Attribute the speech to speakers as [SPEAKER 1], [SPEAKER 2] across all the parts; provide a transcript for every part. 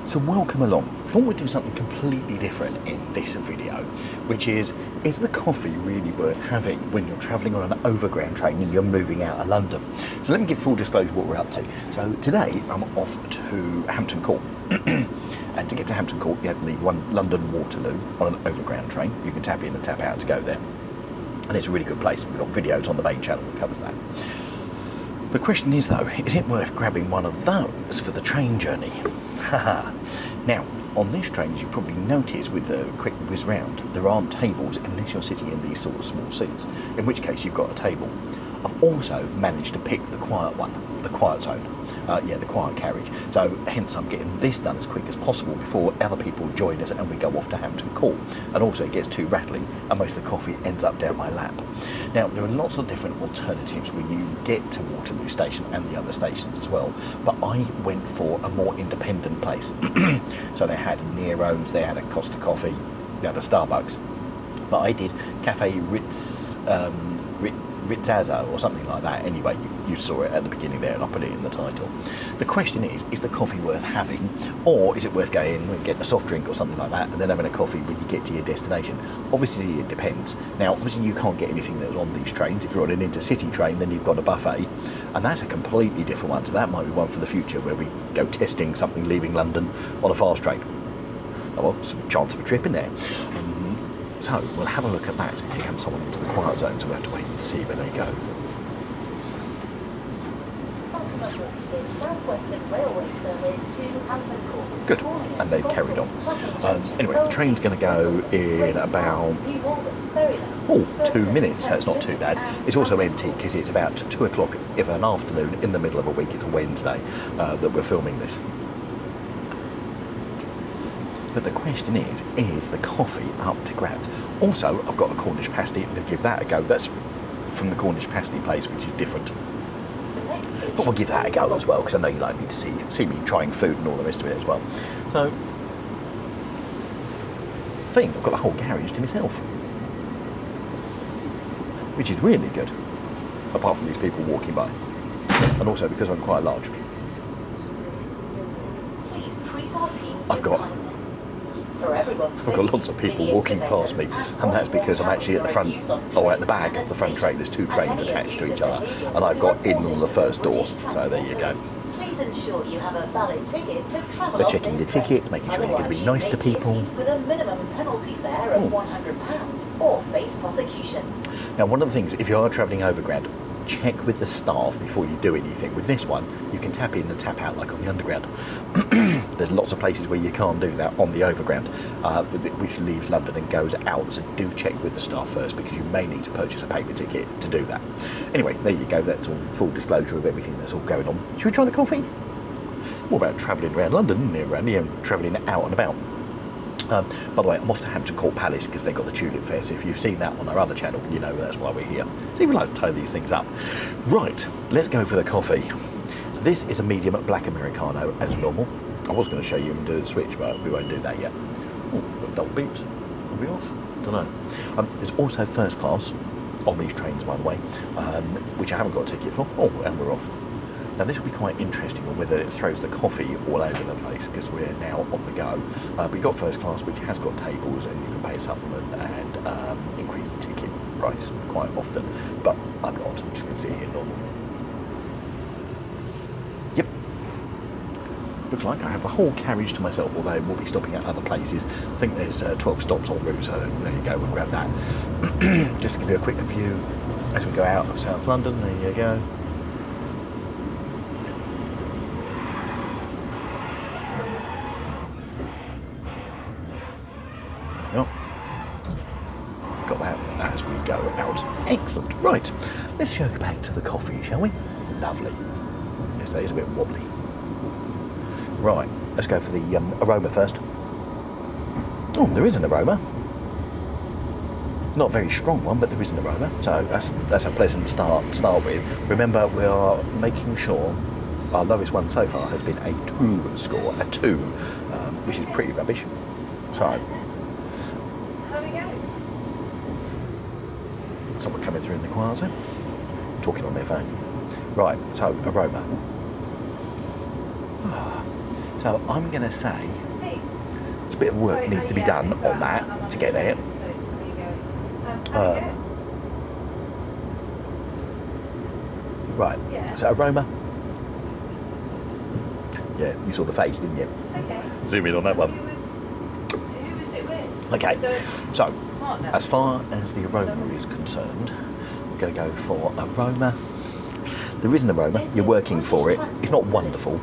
[SPEAKER 1] So welcome along. Thought we'd do something completely different in this video, which is the coffee really worth having when you're travelling on an overground train and you're moving out of London? So let me give full disclosure what we're up to. So today I'm off to Hampton Court. And to get to Hampton Court, you have to leave London Waterloo on an overground train. You can tap in and tap out to go there. And it's a really good place. We've got videos on the main channel that covers that. The question is though, is it worth grabbing one of those for the train journey? Now, on this train, as you probably noticed with a quick whiz round, there aren't tables unless you're sitting in these sort of small seats, in which case you've got a table. I've also managed to pick the quiet one, the quiet zone, the quiet carriage. So hence I'm getting this done as quick as possible before other people join us and we go off to Hampton Court. And also it gets too rattly and most of the coffee ends up down my lap. Now there are lots of different alternatives when you get to Waterloo station and the other stations as well, but I went for a more independent place. So they had Nero's, they had a Costa Coffee, they had a Starbucks, but I did Cafe Rizzazo or something like that. Anyway, you saw it at the beginning there and I put it in the title. The question is the coffee worth having, or is it worth going and getting a soft drink or something like that and then having a coffee when you get to your destination? Obviously it depends. Now obviously you can't get anything that's on these trains. If you're on an intercity train then you've got a buffet, and that's a completely different one, so that might be one for the future where we go testing something leaving London on a fast train. Oh well, some chance of a trip in there. So we'll have a look at that. Here comes someone into the quiet zone, so we'll have to wait and see where they go. Good, and they've carried on. Anyway, the train's going to go in about 2 minutes, so it's not too bad. It's also empty because it's about 2 o'clock of an afternoon in the middle of a week. It's a Wednesday that we're filming this. But the question is the coffee up to grab? Also, I've got a Cornish pasty. I'm going to give that a go. That's from the Cornish pasty place, which is different. But we'll give that a go as well, because I know you like me to see me trying food and all the rest of it as well. So, I've got the whole garage to myself, which is really good, apart from these people walking by. And also because I'm quite large. I've got lots of people walking past me, and that's because I'm actually at the front, or at the back of the front train. There's 2 trains attached to each other, and I've got in on the first door, so there you go.
[SPEAKER 2] Please ensure you have a valid ticket to travel.
[SPEAKER 1] They're checking your tickets, making sure you're going to be nice to people.
[SPEAKER 2] With a minimum penalty fare of £100 or face prosecution.
[SPEAKER 1] Now, one of the things, if you are travelling overground, check with the staff before you do anything. With this one, you can tap in and tap out like on the underground. There's lots of places where you can't do that on the overground, which leaves London and goes out, so do check with the staff first because you may need to purchase a paper ticket to do that. Anyway, there you go, that's all full disclosure of everything that's all going on. Should we try the coffee? More about travelling around London, travelling out and about. By the way, I'm off to Hampton Court Palace because they've got the Tulip Fair, so if you've seen that on our other channel, you know that's why we're here. So we like to tie these things up. Right, let's go for the coffee. So this is a medium black Americano as normal. I was going to show you and do the switch, but we won't do that yet. Oh, got double beeps. Are we off? Don't know. There's also first class on these trains, by the way, which I haven't got a ticket for. Oh, and we're off. Now this will be quite interesting on whether it throws the coffee all over the place because we're now on the go. We've got first class, which has got tables and you can pay a supplement and increase the ticket price quite often, but I'm not. I'm just going to sit here normal. Yep. Looks like I have the whole carriage to myself, although we'll be stopping at other places. I think there's 12 stops en route, so there you go, we'll grab that. Just to give you a quick view as we go out of South London, there you go. Got that as we go out. Excellent. Right, let's go back to the coffee, shall we? Lovely. Yes, that is a bit wobbly. Right, let's go for the aroma first. Oh, there is an aroma. Not a very strong one, but there is an aroma. So that's a pleasant start to start with. Remember, we are making sure our lowest one so far has been a 2 score, a 2, which is pretty rubbish. So. Someone coming through in the quiet zone, talking on their phone. Right, so aroma. So I'm going to say a bit of work needs to be done on that to get it. Right, so aroma. Yeah, you saw the face, didn't you?
[SPEAKER 3] Okay.
[SPEAKER 1] Zoom in on that one.
[SPEAKER 3] Who was it with?
[SPEAKER 1] Okay, so
[SPEAKER 3] Partner.
[SPEAKER 1] as far as the aroma is concerned, we're going to go for aroma. There is an aroma, you're working for it. It's not wonderful.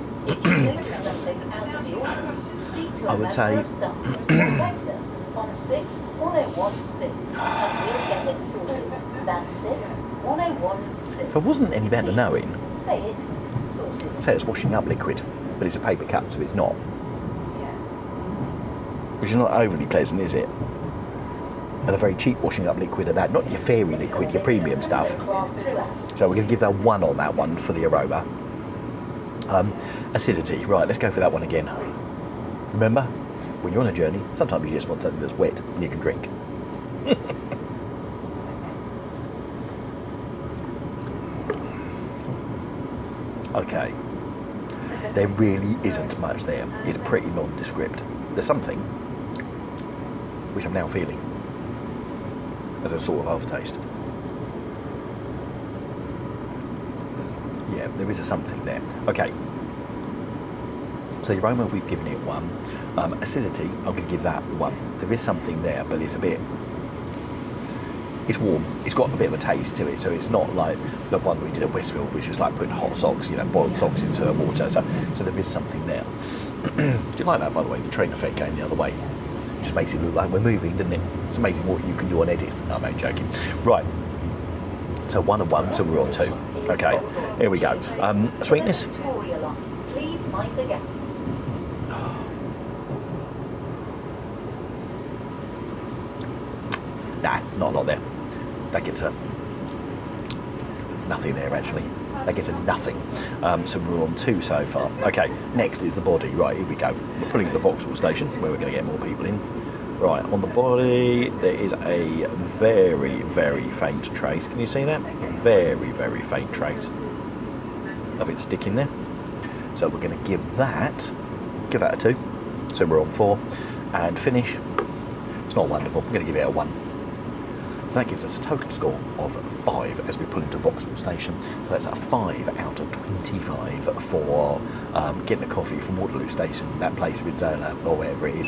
[SPEAKER 1] I would say if I wasn't any better knowing, say it's washing up liquid, but it's a paper cup, so it's not. Which is not overly pleasant, is it? And a very cheap washing up liquid of that, not your fairy liquid, your premium stuff. So we're going to give that 1 on that one for the aroma. Acidity, right, let's go for that one again. Remember, when you're on a journey, sometimes you just want something that's wet and you can drink. Okay, there really isn't much there. It's pretty nondescript. There's something which I'm now feeling as a sort of aftertaste. Yeah, there is a something there. Okay, so the aroma, we've given it 1. Acidity, I'm going to give that 1. There is something there, but it's a bit, it's warm. It's got a bit of a taste to it, so it's not like the one we did at Westfield, which is like putting hot socks, you know, boiled socks into water. So there is something there. Do you like that, by the way, the train effect going the other way? It just makes it look like we're moving, doesn't it? It's amazing what you can do on edit. No, I'm only joking. Right, so 1 and 1, so we're on 2. Okay, here we go. Sweetness.
[SPEAKER 2] Please mind the gap.
[SPEAKER 1] Nah, not a lot there. That gets a nothing there actually. That gets a nothing. So we're on 2 so far. Okay, next is the body. Right, here we go. We're putting it at the Vauxhall station where we're going to get more people in. Right, on the body there is a very, very faint trace. Can you see that? A very, very faint trace of it sticking there. So we're going to give that a 2. So we're on 4. And finish. It's not wonderful. We're going to give it a 1. So that gives us a total score of 5 as we pull into Vauxhall Station. So that's a 5 out of 25 for getting a coffee from Waterloo Station, that place with Zola or wherever it is,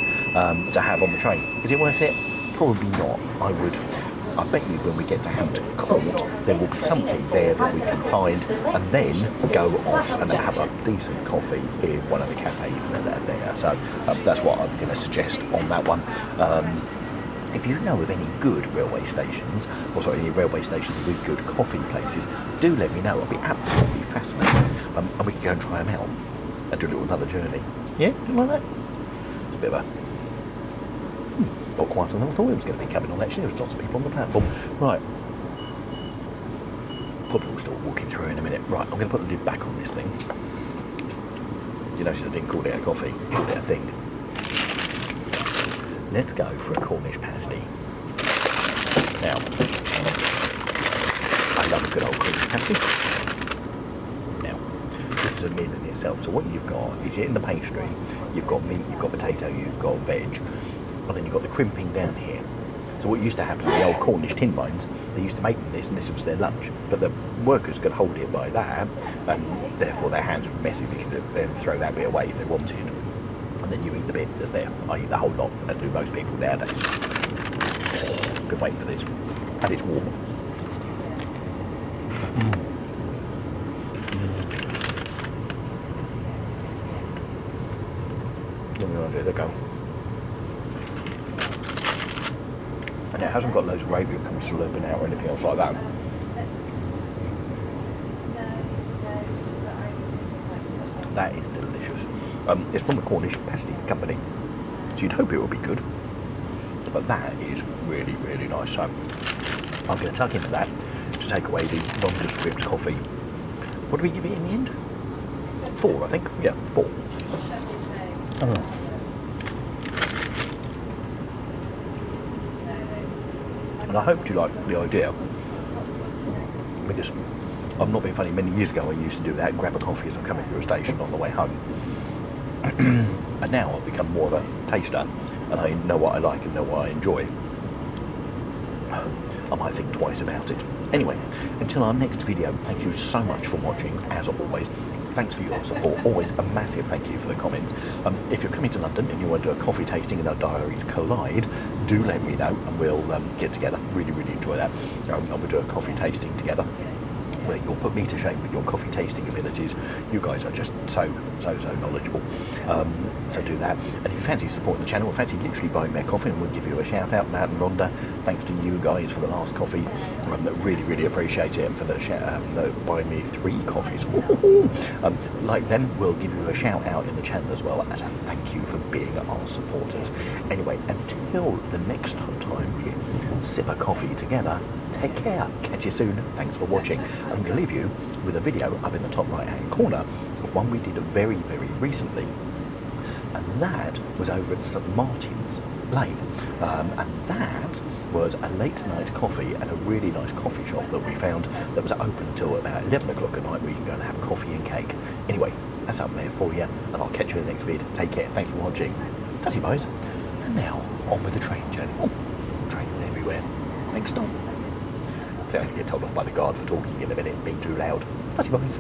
[SPEAKER 1] to have on the train. Is it worth it? Probably not. I bet you when we get to Hampton Court, there will be something there that we can find and then go off and have a decent coffee in one of the cafes that are there. So that's what I'm going to suggest on that one. If you know of any good railway stations, or sorry, any railway stations with good coffee places, do let me know. I'll be absolutely fascinated. And we can go and try them out and do a little another journey. Yeah, like that? It's a bit of a... not quite as I thought it was going to be coming on, actually. There was lots of people on the platform. Right. Probably will start walking through in a minute. Right, I'm going to put the lid back on this thing. You notice I didn't call it a coffee, I called it a thing. Let's go for a Cornish pasty. Now, I love a good old Cornish pasty. Now, this is a meal in itself. So what you've got is in the pastry, you've got meat, you've got potato, you've got veg, and then you've got the crimping down here. So what used to happen in the old Cornish tin mines, they used to make them this, and this was their lunch. But the workers could hold it like that, and therefore their hands would be messy. They could then throw that bit away if they wanted. And then you eat the bit that's there. I eat the whole lot, as do most people nowadays. Been waiting for this. And it's warm. There they go. And it hasn't got loads of gravy that comes slurping out or anything else like that. That is delicious. It's from the Cornish Pasty Company, so you'd hope it would be good, but that is really, really nice. So I'm going to tuck into that to take away the nondescript coffee. What do we give it in the end? 4, I think. Yeah, 4. And I hope you like the idea, because I'm not being funny, many years ago I used to do that, grab a coffee as I'm coming through a station on the way home. And now I've become more of a taster, and I know what I like and know what I enjoy, I might think twice about it. Anyway, until our next video, thank you so much for watching, as always. Thanks for your support. Always a massive thank you for the comments. If you're coming to London and you want to do a coffee tasting and our diaries collide, do let me know and we'll get together. Really, really enjoy that. And we'll do a coffee tasting together, where you'll put me to shame with your coffee tasting abilities. You guys are just so knowledgeable. So do that. And if you fancy supporting the channel, or fancy literally buying me a coffee, and we'll give you a shout out, Matt and Rhonda. Thanks to you guys for the last coffee. Really, really appreciate it. And for the buying me 3 coffees. Like them, we'll give you a shout out in the channel as well as a thank you for being our supporters. Anyway, until the next time we sip a coffee together, take care. Catch you soon. Thanks for watching. I'm going to leave you with a video up in the top right hand corner of one we did very, very recently. And that was over at St Martin's Lane. And that was a late night coffee at a really nice coffee shop that we found that was open till about 11 o'clock at night, where you can go and have coffee and cake. Anyway, that's up there for you, and I'll catch you in the next vid. Take care. Thanks for watching. Tatty boys. And now, on with the train journey. Oh, trains everywhere. Next stop. I think I'm going to get told off by the guard for talking in a minute, being too loud. Tatty boys.